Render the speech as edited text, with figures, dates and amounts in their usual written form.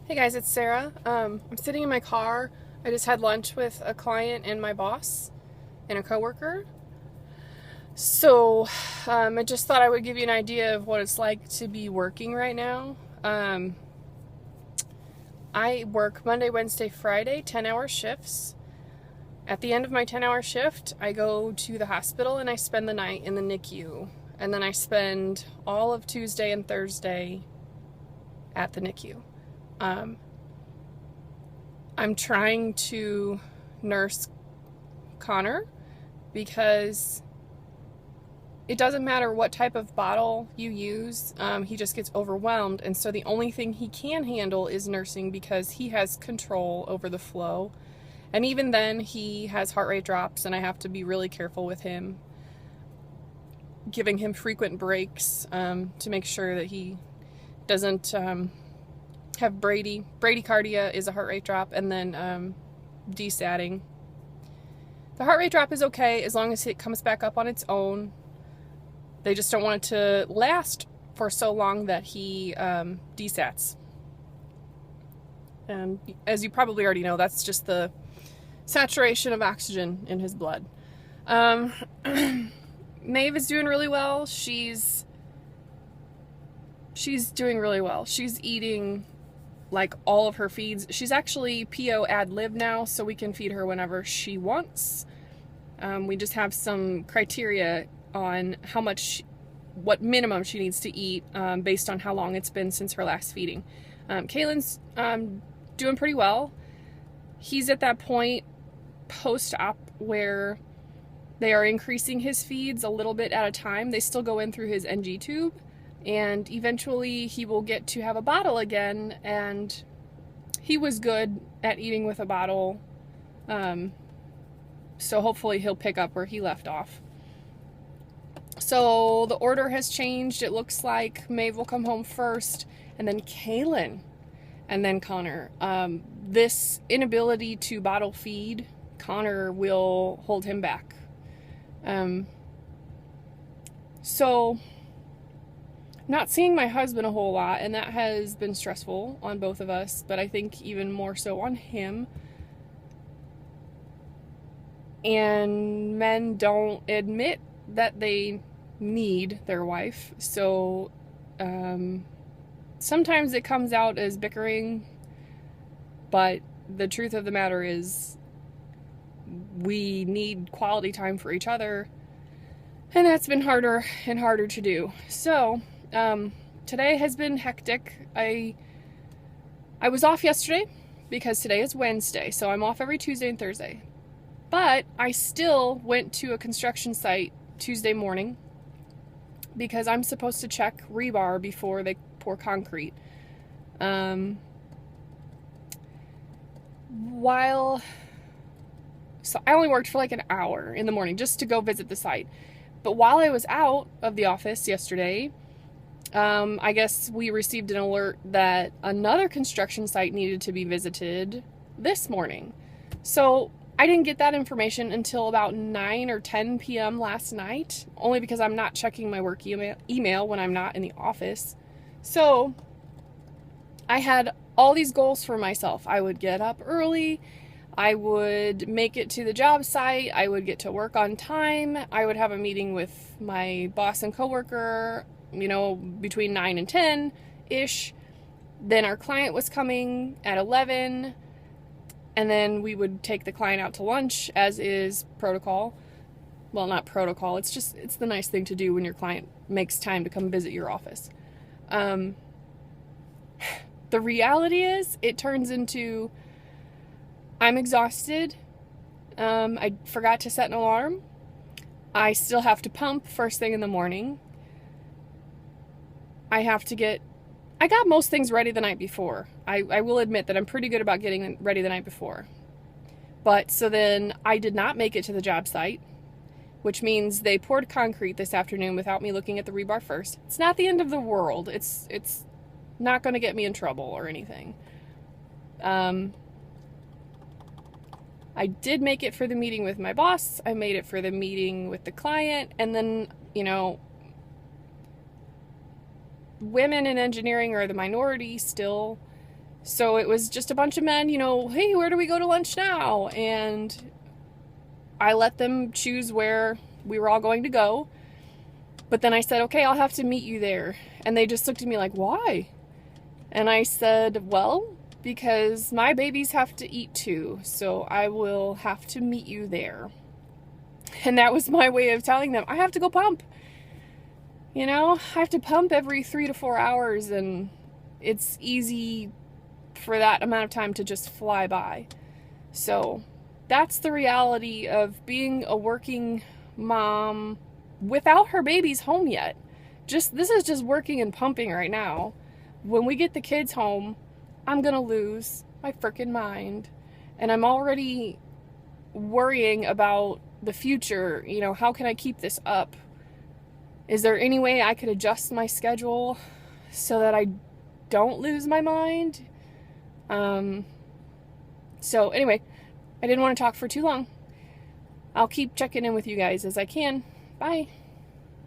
Hey guys, it's Sarah. I'm sitting in my car. I just had lunch with a client and my boss and a coworker. So, I just thought I would give you an idea of what it's like to be working right now. I work Monday, Wednesday, Friday, 10-hour shifts. At the end of my 10-hour shift, I go to the hospital and I spend the night in the NICU. And then I spend all of Tuesday and Thursday at the NICU. I'm trying to nurse Connor because it doesn't matter what type of bottle you use, he just gets overwhelmed. And so the only thing he can handle is nursing because he has control over the flow. And even then, he has heart rate drops, and I have to be really careful with him, giving him frequent breaks to make sure that he doesn't have bradycardia is a heart rate drop, and then desatting. The heart rate drop is okay as long as it comes back up on its own. They just don't want it to last for so long that he desats. And as you probably already know, that's just the saturation of oxygen in his blood. Maeve is doing really well. She's doing really well. She's eating like all of her feeds. She's actually PO ad lib now, so we can feed her whenever she wants. We just have some criteria on what minimum she needs to eat based on how long it's been since her last feeding. Kaylin's doing pretty well. He's at that point post-op where they are increasing his feeds a little bit at a time. They still go in through his NG tube, and eventually he will get to have a bottle again, and he was good at eating with a bottle, so hopefully he'll pick up where he left off. So the order has changed. It looks like Maeve will come home first, and then Kaylin, and then Connor. This inability to bottle feed Connor will hold him back. So not seeing my husband a whole lot, and that has been stressful on both of us, but I think even more so on him. And men don't admit that they need their wife, so sometimes it comes out as bickering, but the truth of the matter is we need quality time for each other, and that's been harder and harder to do. So today has been hectic. I was off yesterday because today is Wednesday, so I'm off every Tuesday and Thursday. But I still went to a construction site Tuesday morning because I'm supposed to check rebar before they pour concrete. So I only worked for like an hour in the morning just to go visit the site. But while I was out of the office yesterday, I guess we received an alert that another construction site needed to be visited this morning. So I didn't get that information until about 9 or 10 p.m. last night, only because I'm not checking my work email when I'm not in the office. So I had all these goals for myself. I would get up early, I would make it to the job site, I would get to work on time, I would have a meeting with my boss and coworker, between 9 and 10-ish. Then our client was coming at 11, and then we would take the client out to lunch, as is protocol. Well, not protocol, it's the nice thing to do when your client makes time to come visit your office. The reality is, it turns into, I'm exhausted, I forgot to set an alarm, I still have to pump first thing in the morning, I got most things ready the night before. I will admit that I'm pretty good about getting ready the night before. But so then I did not make it to the job site, which means they poured concrete this afternoon without me looking at the rebar first. It's not the end of the world. It's not going to get me in trouble or anything. I did make it for the meeting with my boss. I made it for the meeting with the client. And then, women in engineering are the minority still. So it was just a bunch of men, hey, where do we go to lunch now? And I let them choose where we were all going to go. But then I said, okay, I'll have to meet you there. And they just looked at me like, why? And I said, well, because my babies have to eat too, so I will have to meet you there. And that was my way of telling them, I have to go pump. I have to pump every 3 to 4 hours, and it's easy for that amount of time to just fly by. So that's the reality of being a working mom without her babies home yet. This is just working and pumping right now. When we get the kids home, I'm gonna lose my freaking mind. And I'm already worrying about the future. How can I keep this up? Is there any way I could adjust my schedule so that I don't lose my mind? So anyway, I didn't want to talk for too long. I'll keep checking in with you guys as I can. Bye.